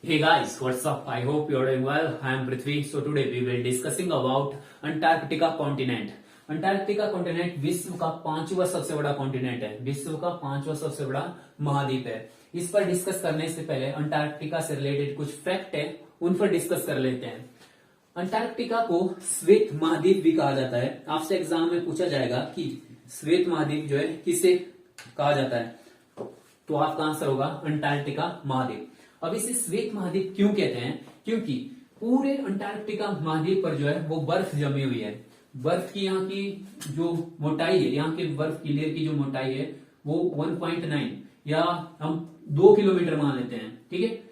Hey guys, what's up? I hope you're doing well. I am Prithvi. So today we will discussing about Antarctica continent. Antarctica continent विश्व का पांचवा सबसे बड़ा continent है, विश्व का पांचवा सबसे बड़ा महाद्वीप है। इस पर डिस्कस करने से पहले अंटार्कटिका से रिलेटेड कुछ फैक्ट है, उन पर डिस्कस कर लेते हैं। अंटार्कटिका को श्वेत महाद्वीप भी कहा जाता है। आपसे एग्जाम में पूछा जाएगा कि श्वेत महाद्वीप जो है किसे कहा जाता है, तो आपका आंसर होगा अंटार्कटिका महाद्वीप। अब इसे श्वेत महाद्वीप क्यों कहते हैं? क्योंकि पूरे अंटार्कटिका महाद्वीप पर जो है वो बर्फ जमी हुई है। बर्फ की यहाँ की जो मोटाई है, यहाँ के बर्फ की लेयर की जो मोटाई है वो 1.9 या हम 2 किलोमीटर मान लेते हैं, ठीक है।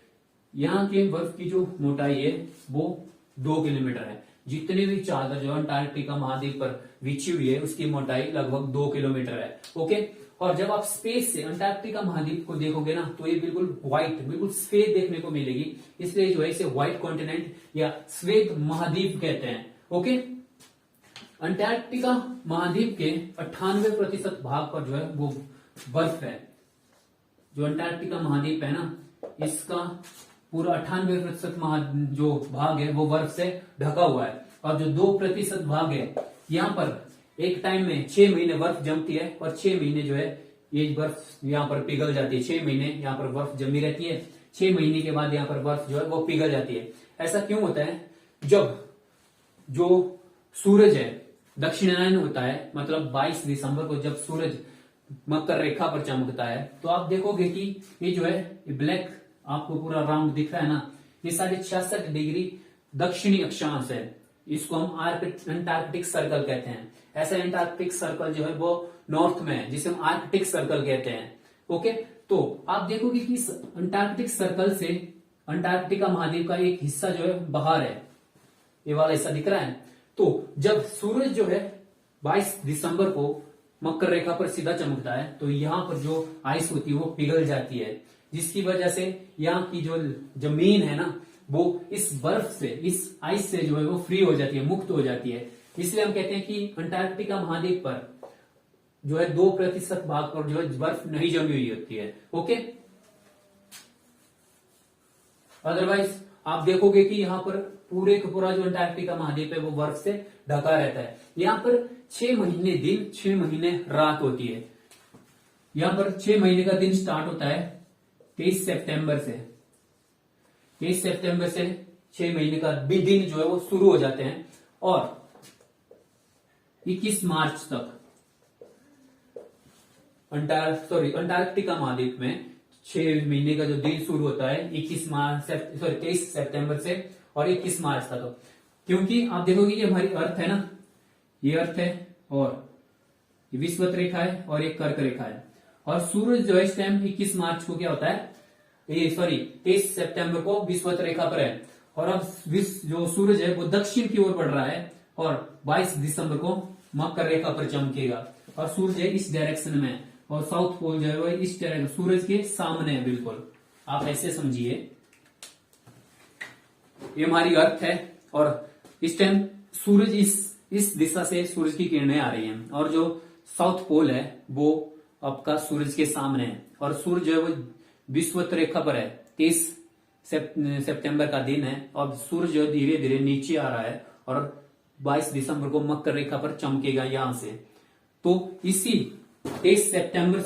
यहाँ के बर्फ की जो मोटाई है वो 2 किलोमीटर है। जितनी भी चादर जो अंटार्कटिका महाद्वीप पर बिछी हुई है उसकी मोटाई लगभग 2 किलोमीटर है, ओके। और जब आप स्पेस से अंटार्कटिका महाद्वीप को देखोगे ना तो ये बिल्कुल व्हाइट, बिल्कुल सफेद देखने को मिलेगी, इसलिए जो है इसे व्हाइट कॉन्टिनेंट या श्वेत महाद्वीप कहते हैं, ओके। अंटार्कटिका महाद्वीप के 98% भाग पर जो है वो बर्फ है। जो अंटार्कटिका महाद्वीप है ना, इसका पूरा 98% जो भाग है वो बर्फ से ढका हुआ है। और जो 2% भाग है, यहाँ पर एक टाइम में 6 महीने बर्फ जमती है और 6 महीने जो है ये बर्फ यहाँ पर पिघल जाती है। 6 महीने यहाँ पर बर्फ जमी रहती है, 6 महीने के बाद यहाँ पर बर्फ जो है वो पिघल जाती है। ऐसा क्यों होता है? जब जो सूरज है दक्षिणायन होता है, मतलब 22 दिसंबर को जब सूरज मकर रेखा पर चमकता है, तो आप देखोगे कि ये जो है ये ब्लैक आपको पूरा राउंड दिख रहा है ना, ये 66.5 डिग्री दक्षिणी अक्षांश है। इसको हम अंटार्कटिक सर्कल कहते हैं। ऐसा अंटार्कटिक सर्कल जो है वो नॉर्थ में है, जिसे हम आर्कटिक सर्कल कहते हैं, ओके। तो आप देखोगे कि इस अंटार्कटिक सर्कल से अंटार्कटिका महाद्वीप का एक हिस्सा जो है बाहर है, ये वाला हिस्सा दिख रहा है। तो जब सूरज जो है 22 दिसंबर को मकर रेखा पर सीधा चमकता है तो यहाँ पर जो आइस होती है वो पिघल जाती है, जिसकी वजह से यहाँ की जो जमीन है ना वो इस बर्फ से, इस आइस से जो है वो फ्री हो जाती है, मुक्त हो जाती है। इसलिए हम कहते हैं कि अंटार्कटिका महाद्वीप पर जो है 2% भाग पर जो है बर्फ नहीं जमी हुई होती है, ओके। अदरवाइज आप देखोगे कि यहाँ पर पूरे का पूरा जो अंटार्कटिका महाद्वीप है वो बर्फ से ढका रहता है। यहाँ पर 6 महीने दिन, 6 महीने रात होती है। यहाँ पर 6 महीने का दिन स्टार्ट होता है 23 सितंबर से। 23 सितंबर से 6 महीने का दिन जो है वो शुरू हो जाते हैं और 21 मार्च तक अंटार्कटिका महाद्वीप में 6 महीने का जो दिन शुरू होता है 23 सितंबर से और 21 मार्च तक। क्योंकि आप देखोगे कि हमारी अर्थ है ना, ये अर्थ है और ये विषुवत रेखा है और एक कर्क रेखा है। और सूरज जो है इस टाइम 21 मार्च को क्या होता है, 23 सितंबर को विषुवत रेखा पर है और अब जो सूरज है वो दक्षिण की ओर बढ़ रहा है और 22 दिसंबर को मकर रेखा पर चमकेगा और सूरज है इस डायरेक्शन में और साउथ पोल जो है वो इस डायरेक्शन सूरज के सामने है, बिल्कुल आप ऐसे समझिए। ये हमारी अर्थ है और इस टाइम सूरज इस दिशा से सूरज की किरणें आ रही हैं और जो साउथ पोल है वो आपका सूरज के सामने है और सूरज जो है वो विषुवत रेखा पर है। 23 सितंबर का दिन है और सूरज जो धीरे धीरे नीचे आ रहा है और 22 दिसंबर को मकर रेखा पर चमकेगा यहां से। तो इसी 23 सितंबर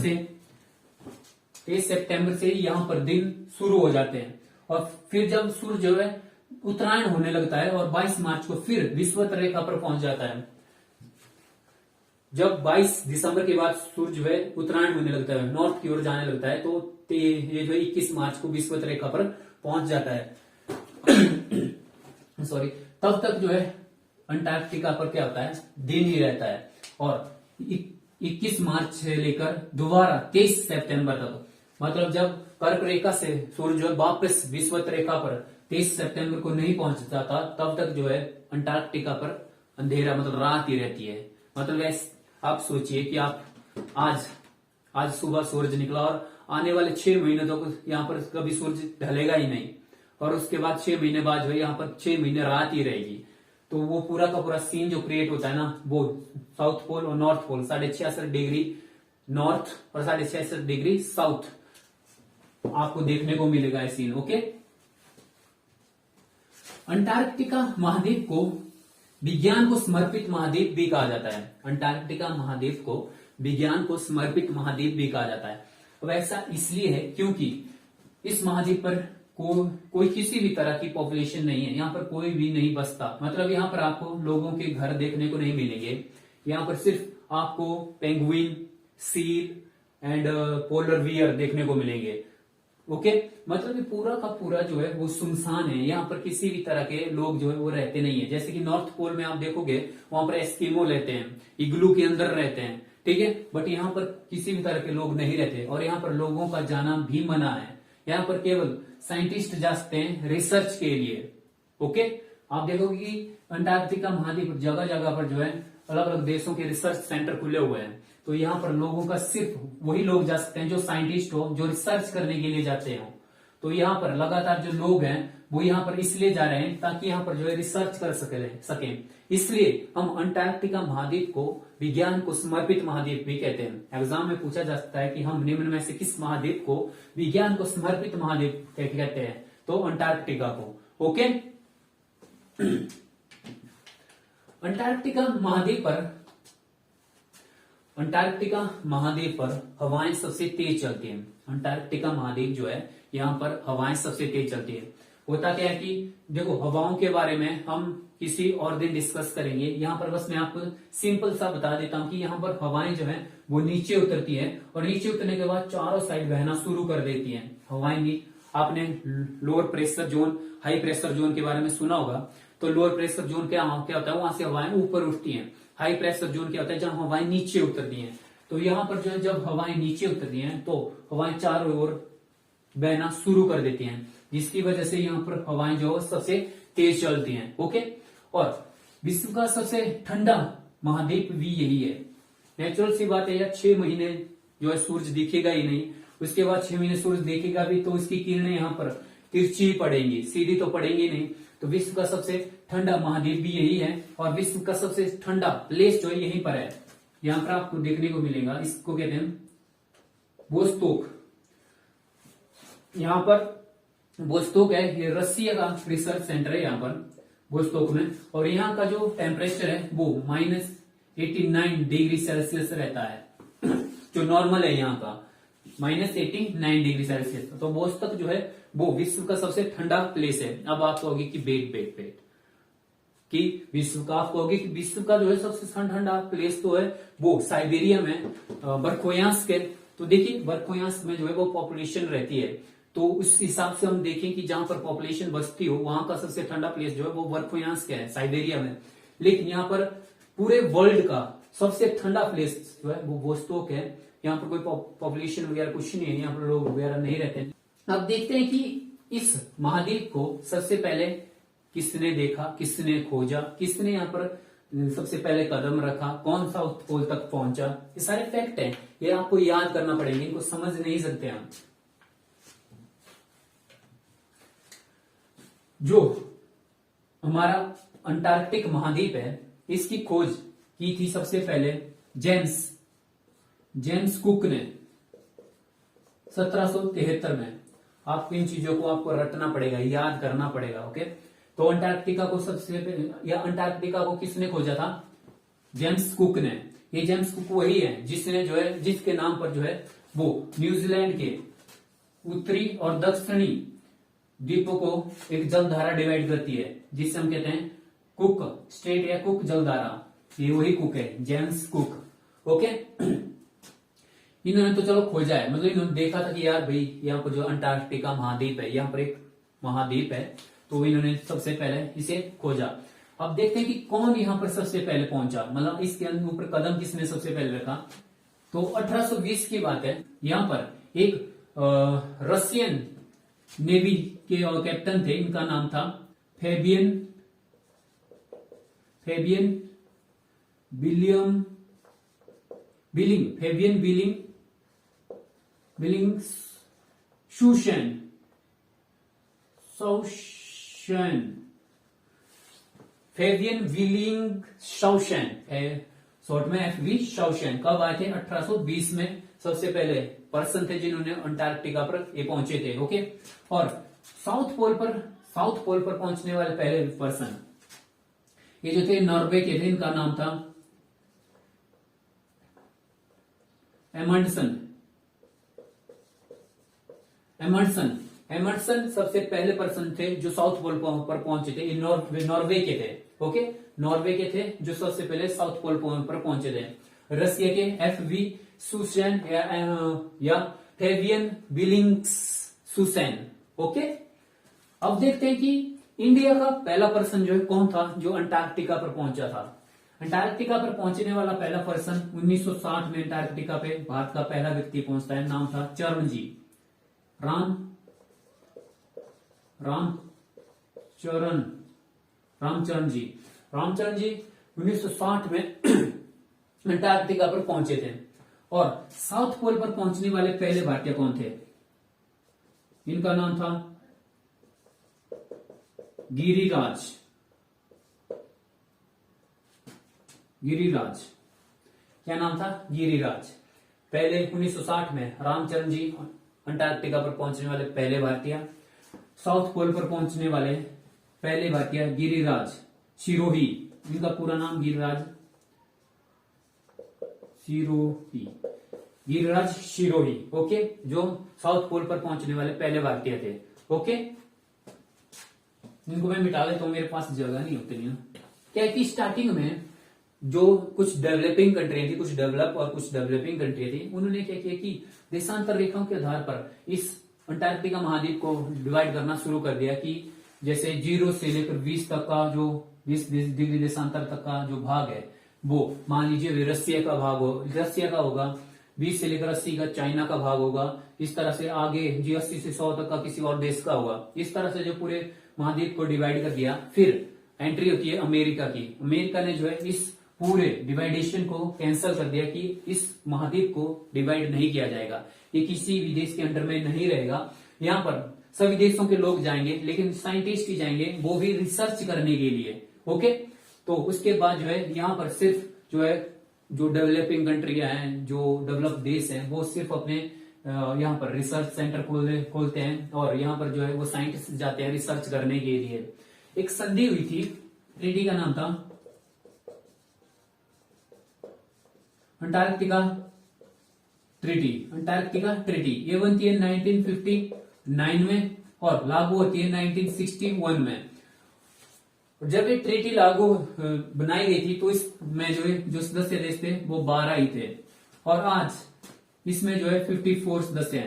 से यहां पर दिन शुरू हो जाते हैं और फिर जब सूरज जो है उत्तरायण होने लगता है और 22 मार्च को फिर विषुवत रेखा पर पहुंच जाता है। जब 22 दिसंबर के बाद सूरज जो है उत्तरायण होने लगता है, नॉर्थ की ओर जाने लगता है, तो ये जो 21 मार्च को विषुवत रेखा पर पहुंच जाता है सॉरी, तब तक जो है अंटार्कटिका पर क्या होता है, दिन ही रहता है। और 21 मार्च से लेकर दोबारा 23 सितंबर तक, मतलब जब कर्क रेखा से सूरज जो है वापस विषुवत रेखा पर 23 सितंबर को नहीं पहुंचता था, तब तक जो है अंटार्कटिका पर अंधेरा, मतलब रात ही रहती है। मतलब आप सोचिए कि आप आज सुबह सूरज निकला और आने वाले 6 महीने तक यहाँ पर कभी सूरज ढलेगा ही नहीं और उसके बाद 6 महीने बाद जो है यहाँ पर 6 महीने रात ही रहेगी। तो वो पूरा का पूरा सीन जो क्रिएट होता है ना, वो साउथ पोल और नॉर्थ पोल 66.5 डिग्री नॉर्थ और 66.5 डिग्री साउथ आपको देखने को मिलेगा ये सीन, ओके। अंटार्कटिका महाद्वीप को विज्ञान को समर्पित महाद्वीप भी कहा जाता है। अंटार्कटिका महाद्वीप को विज्ञान को समर्पित महाद्वीप भी कहा जाता है। वैसा इसलिए है क्योंकि इस महाद्वीप पर कोई किसी भी तरह की पॉपुलेशन नहीं है, यहाँ पर कोई भी नहीं बसता। मतलब यहाँ पर आपको लोगों के घर देखने को नहीं मिलेंगे। यहाँ पर सिर्फ आपको penguin, seal and polar bear देखने को मिलेंगे। ओके, मतलब ये पूरा का पूरा जो है वो सुनसान है। यहाँ पर किसी भी तरह के लोग जो है वो रहते नहीं है। जैसे कि नॉर्थ पोल में आप देखोगे वहां पर एस्किमो रहते हैं, इग्लू के अंदर रहते हैं, ठीक है। बट यहाँ पर किसी भी तरह के लोग नहीं रहते और यहाँ पर लोगों का जाना भी मना है। यहाँ पर केवल साइंटिस्ट जा सकते हैं रिसर्च के लिए। ओके, आप देखोगे कि अंटार्कटिका महाद्वीप जगह जगह पर जो है अलग अलग देशों के रिसर्च सेंटर खुले हुए हैं। तो यहाँ पर लोगों का सिर्फ वही लोग जा सकते हैं जो साइंटिस्ट हो, जो रिसर्च करने के लिए जाते हो। तो यहाँ पर लगातार जो लोग हैं वो यहाँ पर इसलिए जा रहे हैं ताकि यहाँ पर जो है रिसर्च कर सके। इसलिए हम अंटार्कटिका महाद्वीप को विज्ञान को समर्पित महाद्वीप भी कहते हैं। एग्जाम में पूछा जा सकता है कि हम निम्न में से किस महाद्वीप को विज्ञान को समर्पित महाद्वीप कहते हैं, तो अंटार्कटिका को। ओके, अंटार्कटिका महाद्वीप पर हवाएं सबसे तेज चलती हैं। अंटार्कटिका महाद्वीप जो है यहाँ पर हवाएं सबसे तेज चलती है। होता क्या है कि देखो, हवाओं के बारे में हम किसी और दिन डिस्कस करेंगे। यहाँ पर बस मैं आपको सिंपल सा बता देता हूँ कि यहाँ पर हवाएं जो है वो नीचे उतरती है और नीचे उतरने के बाद चारों साइड बहना शुरू कर देती हैं हवाएं। आपने lower pressure zone, high pressure zone के बारे में सुना होगा। तो लोअर प्रेशर जोन क्या होता है, वहां से हवाएं ऊपर उठती हैं। हाई प्रेशर जोन क्या होता है, जहां हवाएं नीचे उतरती हैं। तो यहाँ पर जो है जब हवाएं नीचे उतरती हैं तो हवाएं चारों ओर बहना शुरू कर देती हैं, जिसकी वजह से यहाँ पर हवाएं जो सबसे तेज चलती हैं। ओके, और विश्व का सबसे ठंडा महाद्वीप भी यही है। नेचुरल सी बात है यार, 6 महीने जो है सूरज दिखेगा ही नहीं। उसके बाद 6 महीने सूरज देखेगा भी तो उसकी किरणें यहाँ पर तिरछी पड़ेंगी, सीधी तो पड़ेंगी नहीं। तो विश्व का सबसे ठंडा महाद्वीप भी यही है और विश्व का सबसे ठंडा प्लेस जो है यहीं पर है। यहाँ पर आपको देखने को मिलेगा, इसको कहते हैं वोस्तोक। यहाँ पर वोस्तोक है, ये रशिया का रिसर्च सेंटर है यहाँ पर वोस्तोक में। और यहाँ का जो टेम्परेचर है वो -89 डिग्री सेल्सियस रहता है जो नॉर्मल है यहाँ का, -89 डिग्री सेल्सियस। तो वोस्तोक जो है वो विश्व का सबसे ठंडा प्लेस है। अब आप कहोगे कि वेट कि विश्व का, आप कहोगे कि विश्व का जो है सबसे ठंडा प्लेस तो है वो साइबेरिया में बर्खोयांस्क है। तो देखिए बर्खोयांस्क में जो है वो पॉपुलेशन रहती है। तो उस हिसाब से हम देखें कि जहां पर पॉपुलेशन बसती हो वहां का सबसे ठंडा प्लेस जो है वो बर्खोयांस्क है, साइबेरिया में। लेकिन यहाँ पर पूरे वर्ल्ड का सबसे ठंडा प्लेस जो है वो वोस्तोक है। यहाँ पर कोई पॉपुलेशन वगैरह कुछ नहीं है, यहाँ पर लोग वगैरह नहीं रहते। अब देखते हैं कि इस महाद्वीप को सबसे पहले किसने देखा, किसने खोजा, किसने यहाँ पर सबसे पहले कदम रखा, कौन सा पोल तक पहुंचा। ये सारे फैक्ट हैं, ये आपको याद करना पड़ेंगे, इनको समझ नहीं सकते हम। जो हमारा अंटार्कटिक महाद्वीप है इसकी खोज की थी सबसे पहले जेम्स कुक ने 1773 में। आपको इन चीजों को आपको रटना पड़ेगा, याद करना पड़ेगा। ओके, तो अंटार्कटिका को अंटार्कटिका को किसने खोजा था? जेम्स कुक ने। ये जेम्स कुक वही है जिसने जो है, जिसके नाम पर जो है वो न्यूजीलैंड के उत्तरी और दक्षिणी द्वीपों को एक जलधारा डिवाइड करती है, जिससे हम कहते हैं कुक स्ट्रेट या कुक जलधारा। ये वही कुक है, जेम्स कुक। ओके, इन्होंने तो चलो खोजा है, मतलब इन्होंने देखा था कि यार भाई यहाँ पर जो अंटार्कटिका महाद्वीप है, यहाँ पर एक महाद्वीप है, तो इन्होंने सबसे पहले इसे खोजा। अब देखते हैं कि कौन यहाँ पर सबसे पहले पहुंचा, मतलब इसके ऊपर कदम किसने सबसे पहले रखा। तो 1820 की बात है। यहाँ पर एक रशियन नेवी के कैप्टन थे, इनका नाम था फेबियन विलिंग शाउशन, शॉर्ट में FV शाउशन। कब आए थे? 1820 में सबसे पहले पर्सन थे जिन्होंने अंटार्कटिका पर ये पहुंचे थे। ओके, और साउथ पोल पर साउथ पोल पर पहुंचने वाले पहले पर्सन, ये जो थे नॉर्वे के थे, इनका नाम था एमंडसन। एमंडसन एमंडसन सबसे पहले पर्सन थे जो साउथ पोल पर पहुंचे थे। नॉर्वे के थे, ओके, नॉर्वे के थे जो सबसे पहले साउथ पोल पर पहुंचे थे। रसिया के एफ.वी. सुसैन या फेबियन बिलिंग्सुसैन, ओके। अब देखते हैं कि इंडिया का पहला पर्सन जो है कौन था जो अंटार्कटिका पर पहुंचा था। अंटार्कटिका पर पहुंचने वाला पहला पर्सन 1960 में अंटार्कटिका पे भारत का पहला व्यक्ति पहुंचता है, नाम था चरणजी, रामचरण जी 1960 में अंटार्कटिका पर पहुंचे थे। और साउथ पोल पर पहुंचने वाले पहले भारतीय कौन थे? इनका नाम था गिरिराज। क्या नाम था? गिरिराज। पहले 1960 में रामचरण जी अंटार्कटिका पर पहुंचने वाले पहले भारतीय। साउथ पोल पर पहुंचने वाले पहले भारतीय गिरिराज शिरोही, इनका पूरा नाम गिरिराज शिरोही, ओके, जो साउथ पोल पर पहुंचने वाले पहले भारतीय थे, ओके। इनको मैं मिटा देता हूं, मेरे पास जगह नहीं होती नहीं। क्या है कि स्टार्टिंग में जो कुछ डेवलपिंग कंट्री थी, कुछ डेवलप और कुछ डेवलपिंग कंट्री थी, उन्होंने क्या किया कि देशांतर रेखाओं के आधार पर इस अंटार्कटिका महाद्वीप को डिवाइड करना शुरू कर दिया कि जैसे 0 से लेकर 20 तक का जो 20 डिग्री देशांतर तक का जो भाग है वो मान लीजिए रसिया का भाग रसिया का होगा, 20 से लेकर 80 का चाइना का भाग होगा, इस तरह से आगे जी 80 से 100 तक का किसी और देश का होगा। इस तरह से जो पूरे महाद्वीप को डिवाइड कर दिया। फिर एंट्री होती है अमेरिका की। अमेरिका ने जो है इस पूरे डिवाइडेशन को कैंसिल कर दिया कि इस महाद्वीप को डिवाइड नहीं किया जाएगा, ये किसी भी देश के अंडर में नहीं रहेगा। यहाँ पर सभी देशों के लोग जाएंगे, लेकिन साइंटिस्ट ही जाएंगे, वो भी रिसर्च करने के लिए, ओके। तो उसके बाद जो है यहाँ पर सिर्फ जो है जो डेवलपिंग कंट्रियां हैं, जो डेवलप देश हैं, वो सिर्फ अपने यहाँ पर रिसर्च सेंटर खोलते हैं और यहाँ पर जो है वो साइंटिस्ट जाते हैं रिसर्च करने के लिए। एक संधि हुई थी, ट्रीटी का नाम था अंटार्कटिका ट्रीटी। ये बनती है 1959 में और लागू होती है 1961 में। जब ये ट्रीटी लागू बनाई गई थी तो इसमें जो है जो सदस्य देश थे वो 12 ही थे और आज इसमें जो है 54 सदस्य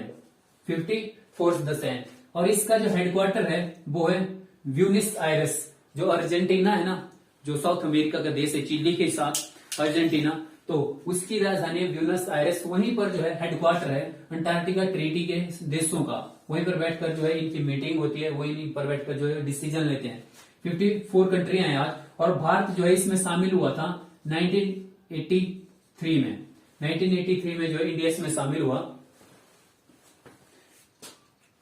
हैं और इसका जो हेडक्वार्टर है वो है ब्यूनस आयर्स, जो अर्जेंटीना है ना, जो साउथ अमेरिका का देश है चिली के साथ अर्जेंटीना, तो उसकी राजधानी है ब्यूनस आयर्स। वहीं पर जो है हेडक्वार्टर है अंटार्कटिका ट्रीटी के देशों का। वहीं पर बैठकर जो है इनकी मीटिंग होती है, वहीं पर बैठकर जो है डिसीजन लेते हैं। 54 कंट्रियां हैं आज और भारत जो है इसमें शामिल हुआ था 1983 में। 1983 में जो है इंडिया इसमें शामिल हुआ।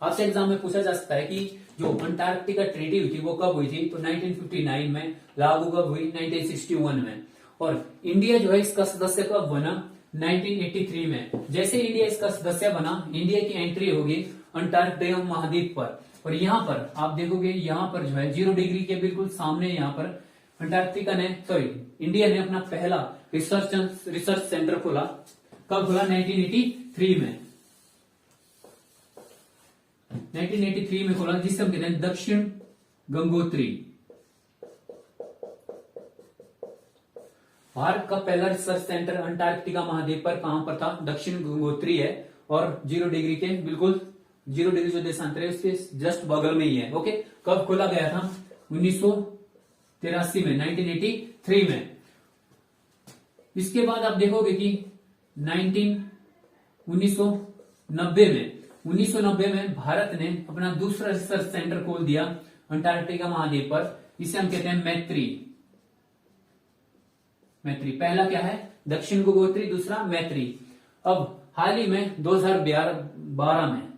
आपसे एग्जाम में पूछा जा सकता है कि जो अंटार्कटिका ट्रीटी हुई थी वो कब हुई थी, तो 1959 में, लागू कब हुई 1961 में। और इंडिया जो है इसका सदस्य कब बना 1983 में। जैसे इंडिया इसका सदस्य बना, इंडिया की एंट्री होगी अंटार्कटिका महाद्वीप पर। और यहाँ पर आप देखोगे, यहाँ पर जो है 0 डिग्री के बिल्कुल सामने यहाँ पर इंडिया ने अपना पहला रिसर्च सेंटर खोला। कब खोला? 1983 में। 1983 में खोला, जिसे हम कहते हैं दक्षिण गंगोत्री। भारत का पहला रिसर्च सेंटर अंटार्कटिका महाद्वीप पर कहां पर था? दक्षिण गंगोत्री है और 0 डिग्री के बिल्कुल 0 डिग्री जो देशांतर है उसके जस्ट बगल में ही है, ओके। कब खोला गया था? 1983 में, 1983 में। इसके बाद आप देखोगे कि 1990 में भारत ने अपना दूसरा रिसर्च सेंटर खोल दिया अंटार्कटिका महाद्वीप पर। इसे हम कहते हैं मैत्री। पहला क्या है? दक्षिण गंगोत्री, दूसरा मैत्री। अब हाल ही में 2012 में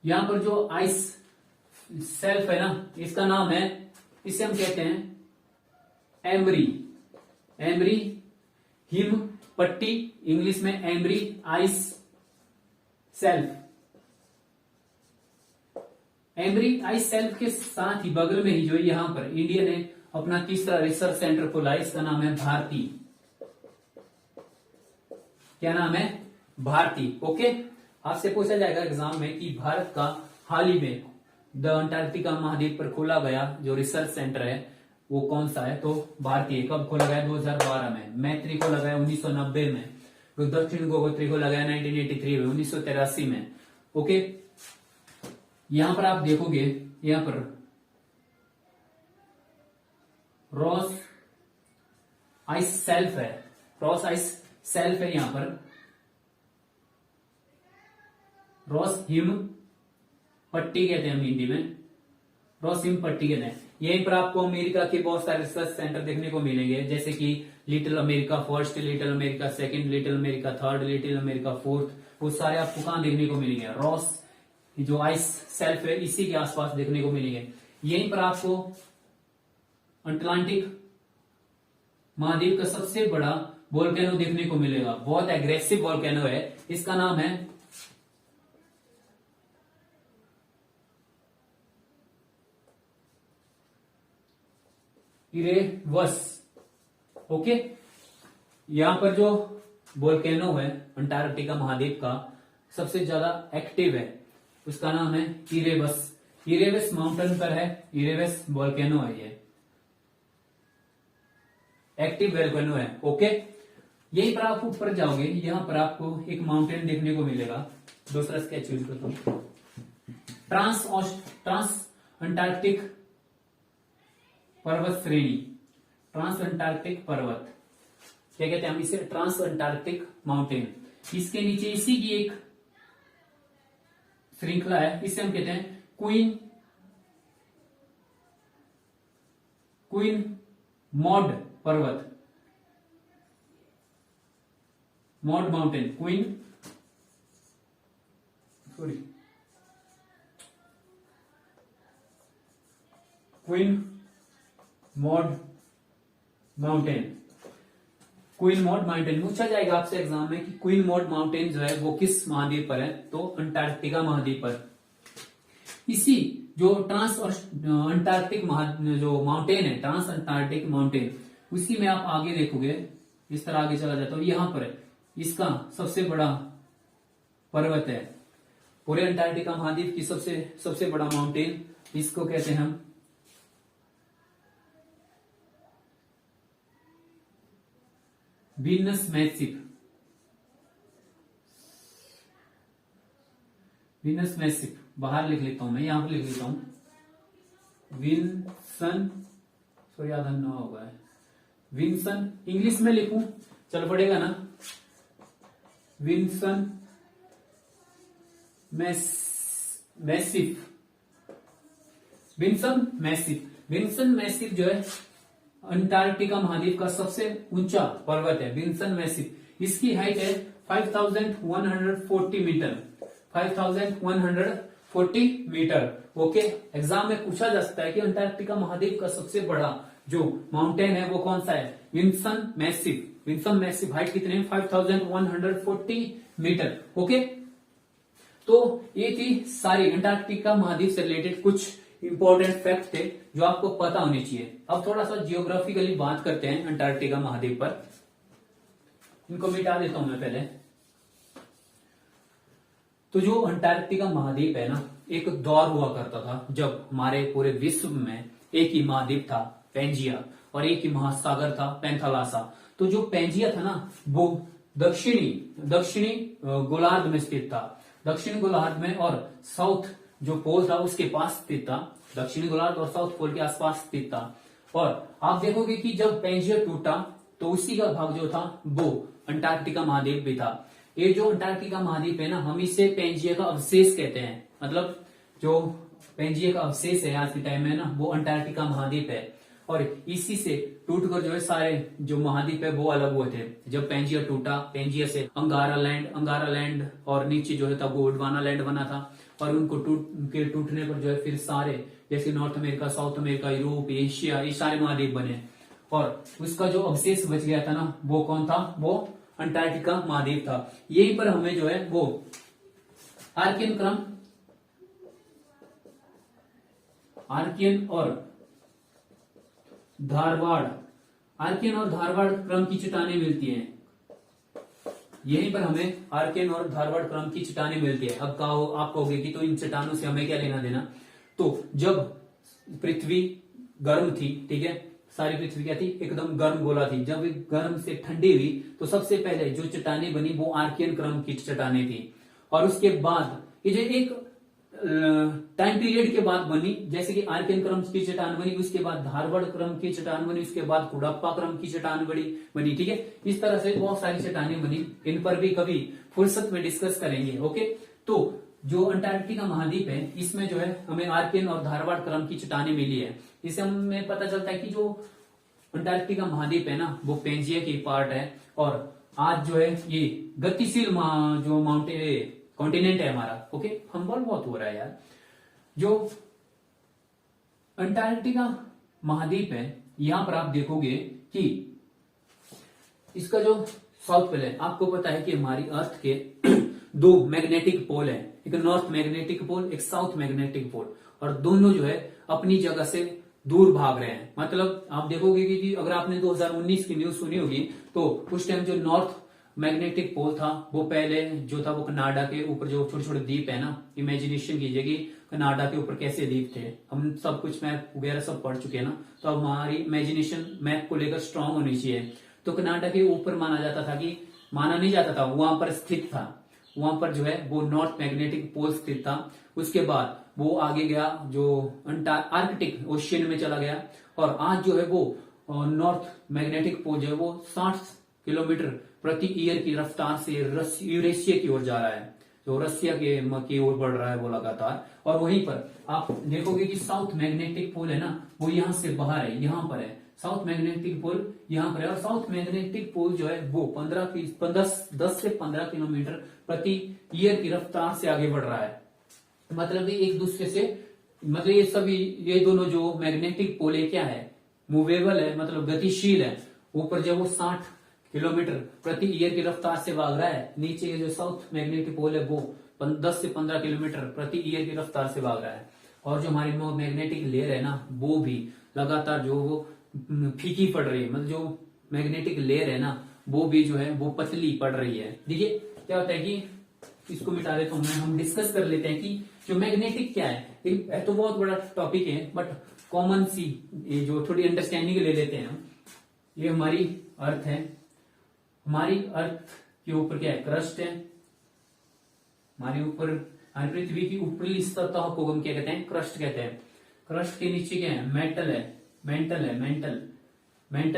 यहां पर जो आइस सेल्फ है ना, इसका नाम है, इसे हम कहते हैं एमरी हिम पट्टी, इंग्लिश में emery ice self. Emery ice self के साथ ही बगल में ही जो यहां पर इंडिया ने अपना तीसरा रिसर्च सेंटर खोला है, इसका नाम है भारती। क्या नाम है? भारती। ओके, आपसे पूछा जाएगा एग्जाम में कि भारत का हाल ही में द अंटार्कटिका महाद्वीप पर खोला गया जो रिसर्च सेंटर है वो कौन सा है? तो भारतीय। कब खोला गया? 2012 में। मैत्री को लगाया 1990 में। तो दक्षिण गंगोत्री को लगाया 1983 में, 1983 में। ओके, यहां पर आप देखोगे, यहां पर रॉस आइस सेल्फ है, रॉस आइस सेल्फ है। यहां पर रॉस हिम पट्टी कहते हैं हम हिंदी में, रॉस हिम पट्टी कहते हैं। यहीं पर आपको अमेरिका के बहुत सारे रिसर्च सेंटर देखने को मिलेंगे, जैसे कि little America first, little America second, little America third, little America fourth. वो सारे आपको कहां देखने को मिलेंगे? रॉस जो आइस सेल्फ है इसी के आसपास देखने को मिलेंगे। यहीं पर आपको अटलांटिक महाद्वीप का सबसे बड़ा वोल्केनो देखने को मिलेगा। बहुत एग्रेसिव वोल्केनो है, इसका नाम है इरेवस। ओके, यहां पर जो वोल्केनो है अंटार्कटिका महाद्वीप का सबसे ज्यादा एक्टिव है, उसका नाम है इरेवस। इरेवस माउंटेन पर है, इरेवस वोल्केनो है ये, एक्टिव वोल्केनो है। ओके, यहीं पर आप ऊपर जाओगे, यहां पर आपको एक माउंटेन देखने को मिलेगा। दूसरा स्केच यूज करता हूं, ट्रांस अंटार्कटिक पर्वत श्रेणी, ट्रांस अंटार्कटिक पर्वत क्या कहते हैं हम इसे? Trans Antarctic mountain. इसके नीचे इसी की एक श्रृंखला है, इसे हम कहते हैं क्वीन मॉड पर्वत, mod mountain, queen mod mountain. Queen mod mountain पूछा जाएगा आपसे एग्जाम में कि क्वीन मॉड माउंटेन जो है वो किस महाद्वीप पर है? तो अंटार्कटिका महाद्वीप पर। इसी जो ट्रांस अंटार्कटिक जो माउंटेन है, ट्रांस अंटार्कटिक माउंटेन, उसी में आप आगे देखोगे, इस तरह आगे चला जाता हूं, यहां पर इसका सबसे बड़ा पर्वत है पूरे अंटार्कटिका महाद्वीप की, सबसे बड़ा माउंटेन, इसको कहते हैं हम वीनस मैसिव। वीनस मैसिव बाहर लिख लेता हूं मैं, यहां पर लिख लेता हूं विंसन, सॉरी आधा ना होगा है, विंसन इंग्लिश में लिखूं चल पड़ेगा ना, Vinson Massif, Vinson Massif. Vinson Massif जो है अंटार्कटिका महाद्वीप का सबसे ऊंचा पर्वत है, विंसन मैसिव। इसकी हाइट है 5140 मीटर, 5140 मीटर। ओके, एग्जाम में पूछा जा सकता है कि अंटार्कटिका महाद्वीप का सबसे बड़ा जो माउंटेन है वो कौन सा है? Vinson Massif. Vinson Massif height कितने है? 5140 मीटर। ओके, तो ये थी सारी अंटार्कटिका महाद्वीप से रिलेटेड कुछ इंपॉर्टेंट फैक्ट थे जो आपको पता होने चाहिए। अब थोड़ा सा जियोग्राफिकली बात करते हैं अंटार्कटिका महाद्वीप पर। इनको मिटा देता हूं मैं पहले। तो जो अंटार्कटिका महाद्वीप है ना, एक दौर हुआ करता था जब हमारे पूरे विश्व में एक ही महाद्वीप था पेंजिया, और एक ही महासागर था पैंथालासा। तो जो पेंजिया था ना वो दक्षिणी गोलार्ध में स्थित था, दक्षिणी गोलार्ध में, और साउथ जो पोल था उसके पास स्थित था, दक्षिणी गोलार्ध और साउथ पोल के आसपास स्थित था। और आप देखोगे कि जब पेंजिया टूटा तो उसी का भाग जो था वो अंटार्कटिका महाद्वीप भी था। ये जो अंटार्कटिका महाद्वीप है ना, हम इसे पेंजिया का अवशेष कहते हैं, मतलब जो पेंजिया का अवशेष है आज के टाइम में ना वो अंटार्कटिका महाद्वीप है। और इसी से टूटकर जो है सारे जो महाद्वीप है वो अलग हुए थे। जब पेंजिया टूटा, पेंजिया से अंगारा लैंड और नीचे जो है था गोंडवाना लैंड बना था, और उनको टूटने पर जो है फिर सारे जैसे north America, south America, Europe, Asia, ये सारे महाद्वीप बने। और उसका जो अवशेष बच गया था ना वो कौन था? वो अंटार्कटिका महाद्वीप था। यहीं पर हमें जो है वो आर्कियन और धारवाड़ क्रम की चट्टानें मिलती हैं। यहीं पर हमें आर्कियन और धारवाड़ क्रम की चट्टानें मिलती है। अब आप कहोगे कि तो इन चट्टानों से हमें क्या लेना देना। तो जब पृथ्वी गर्म थी, ठीक है, सारी पृथ्वी क्या थी, एकदम गर्म गोला थी। जब गर्म से ठंडी हुई तो सबसे पहले जो चट्टानें बनी वो आर्कियन क्रम की चट्टानें थी। और उसके बाद ये जो एक टाइम पीरियड के बाद बनी, जैसे कि आर्कियन क्रम की चट्टान बनी, उसके बाद धारवाड़ क्रम की चट्टान बनी, उसके बाद कुड़प्पा क्रम की चट्टान बनी, ठीक है। इस तरह से बहुत सारी चट्टानें बनी। इन पर भी कभी फुर्सत में डिस्कस करेंगे। ओके, तो जो अंटार्कटिका महाद्वीप है इसमें जो है हमें आर्कियन और धारवाड़ क्रम की चट्टानें मिली है। इससे हमें पता चलता है कि जो अंटार्कटिका महाद्वीप है ना वो पेंजिया की पार्ट है। और आज जो है ये गतिशील जो माउंटेन कॉन्टिनेंट है हमारा। ओके, हम्बल बहुत हो रहा है यार। जो अंटार्कटिका महाद्वीप है यहां पर आप देखोगे कि इसका जो साउथ पोल है, आपको पता है कि हमारी अर्थ के दो मैग्नेटिक पोल है, एक नॉर्थ मैग्नेटिक पोल, एक साउथ मैग्नेटिक पोल, और दोनों जो है अपनी जगह से दूर भाग रहे हैं। मतलब आप देखोगे कि अगर आपने 2019 की न्यूज सुनी होगी तो उस टाइम जो नॉर्थ मैग्नेटिक पोल था वो पहले जो था वो कनाडा के ऊपर जो छोटे छोटे द्वीप है ना, इमेजिनेशन कीजिएगी कनाडा के ऊपर कैसे द्वीप थे। हम सब कुछ मैप वगैरह सब पढ़ चुके हैं ना, तो अब हमारी इमेजिनेशन मैप को लेकर स्ट्रांग होनी चाहिए। तो कनाडा के ऊपर माना जाता था कि, माना नहीं जाता था, वहां पर स्थित था, वहां पर जो है वो नॉर्थ मैग्नेटिक पोल स्थित था। उसके बाद वो आगे गया जो आर्कटिक ओशियन में चला गया, और आज जो है वो नॉर्थ मैग्नेटिक पोल जो है वो 60 किलोमीटर प्रति ईयर की रफ्तार से यूरेशिया की ओर जा रहा है, जो रसिया की ओर बढ़ रहा है वो लगातार। और वहीं पर आप देखोगे कि साउथ मैग्नेटिक पोल है ना वो यहां से बाहर है, यहां पर है साउथ मैग्नेटिक पोल, यहां पर है। और साउथ मैग्नेटिक पोल जो है वो 10 से 15 किलोमीटर प्रति ईयर की रफ्तार से आगे बढ़ रहा है। मतलब एक दूसरे से, मतलब ये सभी, ये दोनों जो मैग्नेटिक पोल है क्या है, मूवेबल है, मतलब गतिशील है। ऊपर जो वो 60 किलोमीटर प्रति ईयर की रफ्तार से भाग रहा है, नीचे जो साउथ मैग्नेटिक पोल है वो 10 से 15 किलोमीटर प्रति ईयर की रफ्तार से भाग रहा है। और जो हमारी मैग्नेटिक लेयर है ना वो भी लगातार जो वो फीकी पड़ रही है, मतलब जो मैग्नेटिक लेयर है ना वो भी जो है वो पतली पड़ रही है। देखिए क्या होता है कि इसको मिटा देता हूं मैं, हम डिस्कस कर लेते हैं कि जो मैग्नेटिक क्या है। तो बहुत बड़ा टॉपिक है बट कॉमन सी ये जो थोड़ी अंडरस्टैंडिंग ले लेते हैं हम। ये हमारी अर्थ है, हमारी अर्थ के ऊपर क्या है, क्रस्ट है। हमारे ऊपर हमारी पृथ्वी की ऊपरी सतह को हम क्या कहते हैं, क्रस्ट कहते हैं। क्रस्ट के नीचे क्या है, मेंटल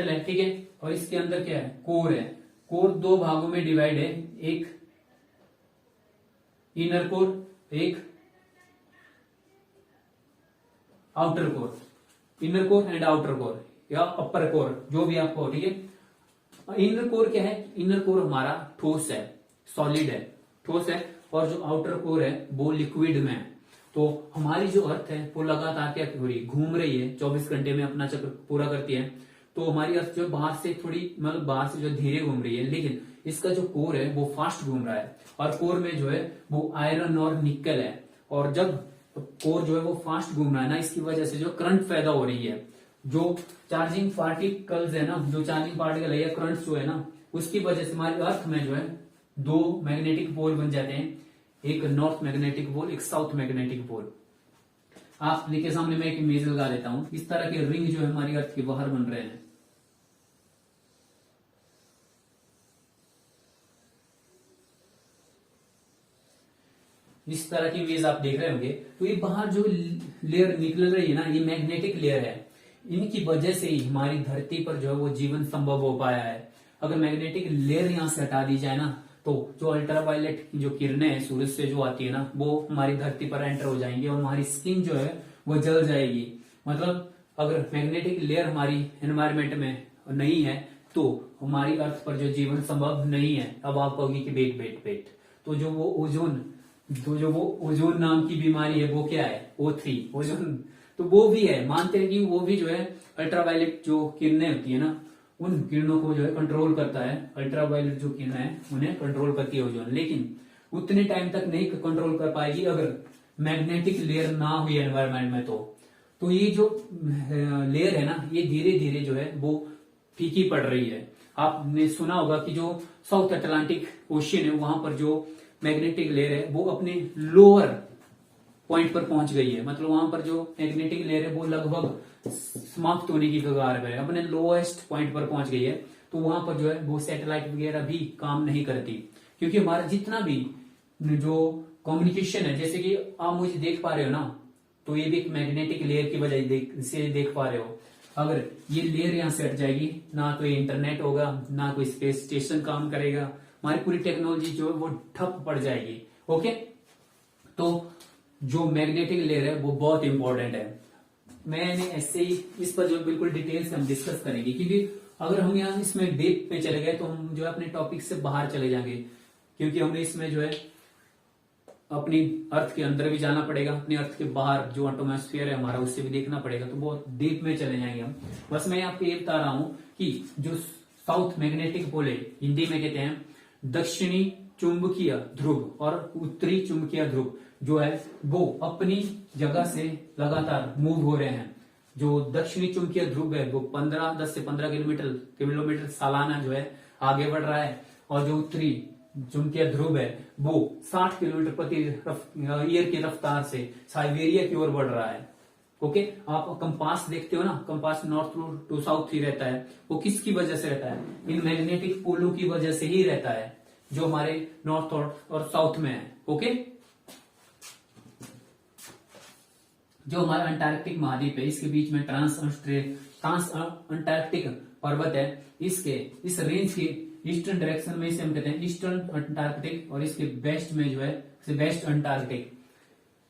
है, ठीक है। और इसके अंदर क्या है, कोर है। कोर दो भागों में डिवाइड है, एक इनर कोर, एक outer core. Inner core and outer core या अपर कोर, जो भी आपको, ठीक है। इनर कोर क्या है, इनर कोर हमारा ठोस है, सॉलिड है, ठोस है। और जो आउटर कोर है वो लिक्विड में है। तो हमारी जो अर्थ है वो लगातार क्या हो रही है, घूम रही है, 24 घंटे में अपना चक्र पूरा करती है। तो हमारी अर्थ जो बाहर से थोड़ी, मतलब बाहर से जो धीरे घूम रही है, लेकिन इसका जो कोर है वो फास्ट घूम रहा है। और कोर में जो है वो आयरन और निकल है। और जब कोर जो है वो फास्ट घूम रहा है ना, इसकी वजह से जो करंट पैदा हो रही है, जो चार्जिंग पार्टिकल्स है ना, जो चार्जिंग पार्टिकल है या करंट जो है ना, उसकी वजह से हमारे अर्थ में जो है दो मैग्नेटिक पोल बन जाते हैं, एक नॉर्थ मैग्नेटिक पोल, एक साउथ मैग्नेटिक पोल। आप देखिए सामने मैं एक इमेज लगा देता हूं, इस तरह के रिंग जो है हमारी अर्थ के बाहर बन रहे हैं। इस तरह की इमेज आप देख रहे होंगे। तो ये बाहर जो लेयर निकल रही है ना, ये मैग्नेटिक लेयर है। इनकी वजह से ही हमारी धरती पर जो है वो जीवन संभव हो पाया है। अगर मैग्नेटिक लेयर यहां से हटा दी जाए ना, तो जो अल्ट्रावायलेट की जो किरणें हैं सूरज से जो आती है ना, वो हमारी धरती पर एंटर हो जाएंगी और हमारी स्किन जो है वो जल जाएगी। मतलब अगर मैग्नेटिक लेयर हमारी एनवायरमेंट में नहीं है तो हमारी अर्थ पर जो जीवन संभव नहीं है। अब आप कहोगे कि वेट, तो जो वो ओजोन नाम की बीमारी है वो क्या है, O3 ओजोन, तो वो भी है। मानते हैं कि वो भी जो है अल्ट्रावायलेट जो किरणें होती है ना, उन किरणों को जो है कंट्रोल करता है, अल्ट्रावायलेट जो किरण है उन्हें कंट्रोल करती है ओजोन, लेकिन उतने टाइम तक नहीं कंट्रोल कर पाएगी अगर मैग्नेटिक लेयर ना हुई एनवायरमेंट में। तो ये जो लेयर है ना, ये धीरे धीरे जो है वो फीकी पड़ रही है। आपने सुना होगा कि जो साउथ अटलांटिक ओशियन है वहां पर जो मैग्नेटिक लेयर है वो अपने लोअर पॉइंट पर पहुंच गई है, मतलब वहां पर जो मैग्नेटिक लेयर है वो लगभग समाप्त होने की कगार पर है, अपने लोएस्ट पॉइंट पर पहुंच गई है। तो वहां पर जो है वो सैटेलाइट वगैरह भी काम नहीं करती, क्योंकि हमारा जितना भी जो कम्युनिकेशन है, जैसे कि आप मुझे देख पा रहे हो ना, तो ये भी एक मैग्नेटिक लेयर की वजह से देख पा रहे हो। अगर ये लेयर यहां से हट जाएगी, ना तो ये इंटरनेट होगा, ना कोई स्पेस स्टेशन काम करेगा, हमारी पूरी टेक्नोलॉजी जो है वो ठप पड़ जाएगी। ओके, तो जो मैग्नेटिक लेयर है वो बहुत इंपॉर्टेंट है। मैंने ऐसे ही इस पर जो बिल्कुल डिटेल से हम डिस्कस करेंगे, क्योंकि अगर हम यहाँ इसमें डीप में चले गए तो हम जो है अपने टॉपिक से बाहर चले जाएंगे, क्योंकि हमें इसमें जो है अपनी अर्थ के अंदर भी जाना पड़ेगा, अपने अर्थ के बाहर जो एटमॉस्फेयर है हमारा उससे भी देखना पड़ेगा, तो बहुत डीप में चले जाएंगे हम। बस मैं आपको ये बता रहा हूं कि जो साउथ मैग्नेटिक पोल है, हिंदी में कहते हैं दक्षिणी चुंबकीय ध्रुव और उत्तरी चुंबकीय ध्रुव, जो है वो अपनी जगह से लगातार मूव हो रहे हैं। जो दक्षिणी चुंबकीय ध्रुव है वो 10 से 15 किलोमीटर सालाना जो है आगे बढ़ रहा है, और जो उत्तरी चुंबकीय ध्रुव है वो 60 किलोमीटर प्रति ईयर की रफ्तार से साइबेरिया की ओर बढ़ रहा है। ओके, आप कंपास देखते हो ना, कंपास नॉर्थ टू साउथ ही रहता है, वो किसकी वजह से रहता है? इन मैग्नेटिक पोलों की वजह से ही रहता है, जो हमारे नॉर्थ और साउथ में है। ओके, जो हमारा अंटार्कटिक महाद्वीप है, इसके बीच में ट्रांस अंटार्कटिक पर्वत है, इस रेंज के ईस्टर्न डायरेक्शन में इसे हम कहते हैं ईस्टर्न अंटार्कटिक, और इसके वेस्ट में जो है वेस्ट अंटार्कटिक।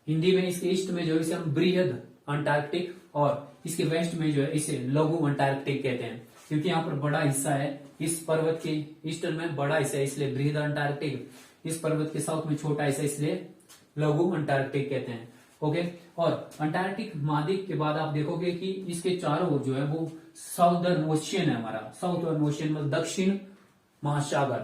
हिंदी में इसके ईस्ट में जो है इसे हम बृहद अंटार्कटिक, और इसके वेस्ट में जो है इसे लघु अंटार्कटिक कहते हैं, क्योंकि यहाँ पर बड़ा हिस्सा है इस पर्वत के ईस्टर्न में, बड़ा हिस्सा है इसलिए बृहद अंटार्कटिक, इस पर्वत के साउथ में छोटा हिस्सा इसलिए लघु अंटार्कटिक कहते हैं। ओके, और अंटार्कटिक महाद्वीप के बाद आप देखोगे कि इसके चारों ओर जो है वो साउदर्न ओशियन है हमारा, साउदर्न ओशियन मतलब दक्षिण महासागर,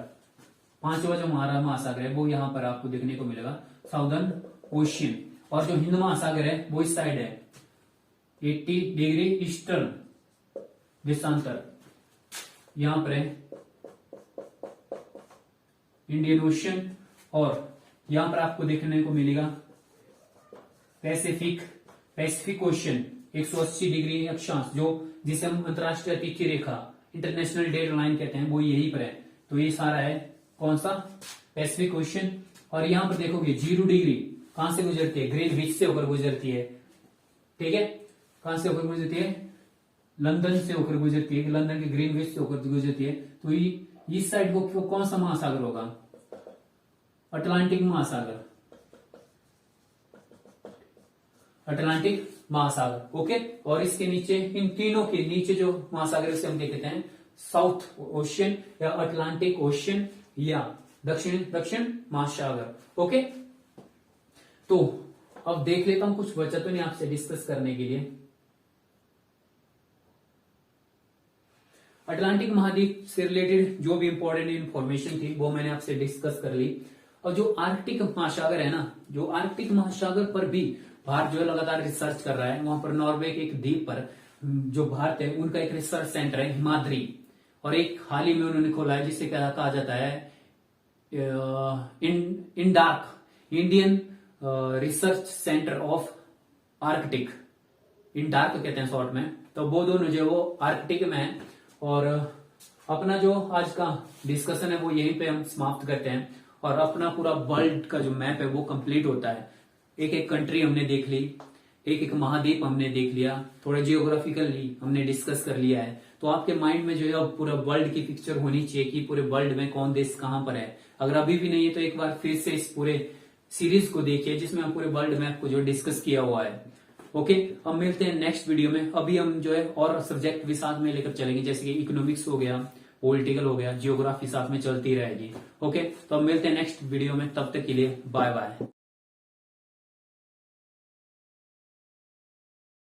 पांचवा जो हमारा महासागर है वो यहाँ पर आपको देखने को मिलेगा, साउदर्न ओशियन। और जो हिंद महासागर है वो इस साइड है, 80 डिग्री ईस्टर्न देशांतर, यहां पर है इंडियन ओशियन, और यहां पर आपको देखने को मिलेगा पैसिफिक ओशियन 180 डिग्री अक्षांश, जो जिसे हम अंतरराष्ट्रीय तिथि रेखा इंटरनेशनल डेड लाइन कहते हैं, वो यहीं पर है। तो ये सारा है कौन सा? Pacific ocean. और यहां पर देखोगे 0 डिग्री कहां से गुजरती है? ग्रीनविच से होकर गुजरती है। ठीक है, कहां से होकर गुजरती है? लंदन से होकर गुजरती है, लंदन के ग्रीनविच से होकर गुजरती है। तो इस साइड को कौन सा महासागर होगा? अटलांटिक महासागर, अटलांटिक महासागर। ओके, और इसके नीचे, इन तीनों के नीचे जो महासागर है उसे हम देखते हैं साउथ ओशियन या अटलांटिक ओशियन या दक्षिण महासागर। ओके, तो अब देख लेता हूं, कुछ बचा तो नहीं आपसे डिस्कस करने के लिए। अटलांटिक महाद्वीप से रिलेटेड जो भी इंपॉर्टेंट इंफॉर्मेशन थी वो मैंने आपसे डिस्कस कर ली। और जो आर्कटिक महासागर है ना, जो आर्कटिक महासागर पर भी भारत जो है लगातार रिसर्च कर रहा है। वहां पर नॉर्वे के एक द्वीप पर जो भारत है उनका एक रिसर्च सेंटर है हिमाद्री, और एक हाल ही में उन्होंने खोला है जिसे कहा जाता है Indian research centre of Arctic, IndARC कहते हैं शॉर्ट में। तो वो दोनों जो वो आर्कटिक में है। और अपना जो आज का डिस्कशन है वो यहीं पे हम समाप्त करते हैं, और अपना पूरा वर्ल्ड का जो मैप है वो कंप्लीट होता है। एक एक कंट्री हमने देख ली, एक एक महाद्वीप हमने देख लिया, थोड़ा जियोग्राफिकली हमने डिस्कस कर लिया है। तो आपके माइंड में जो है अब पूरा वर्ल्ड की पिक्चर होनी चाहिए कि पूरे वर्ल्ड में कौन देश कहां पर है। अगर अभी भी नहीं है तो एक बार फिर से इस पूरे सीरीज को देखिए जिसमें हम पूरे वर्ल्ड मैप को जो डिस्कस किया हुआ है। ओके, हम मिलते हैं नेक्स्ट वीडियो में। अभी हम जो है और सब्जेक्ट भी साथ में लेकर चलेंगे, जैसे कि इकोनॉमिक्स हो गया, पॉलिटिकल हो गया, जियोग्राफी साथ में चलती रहेगी। ओके, तो हम मिलते हैं नेक्स्ट वीडियो में, तब तक के लिए बाय बाय।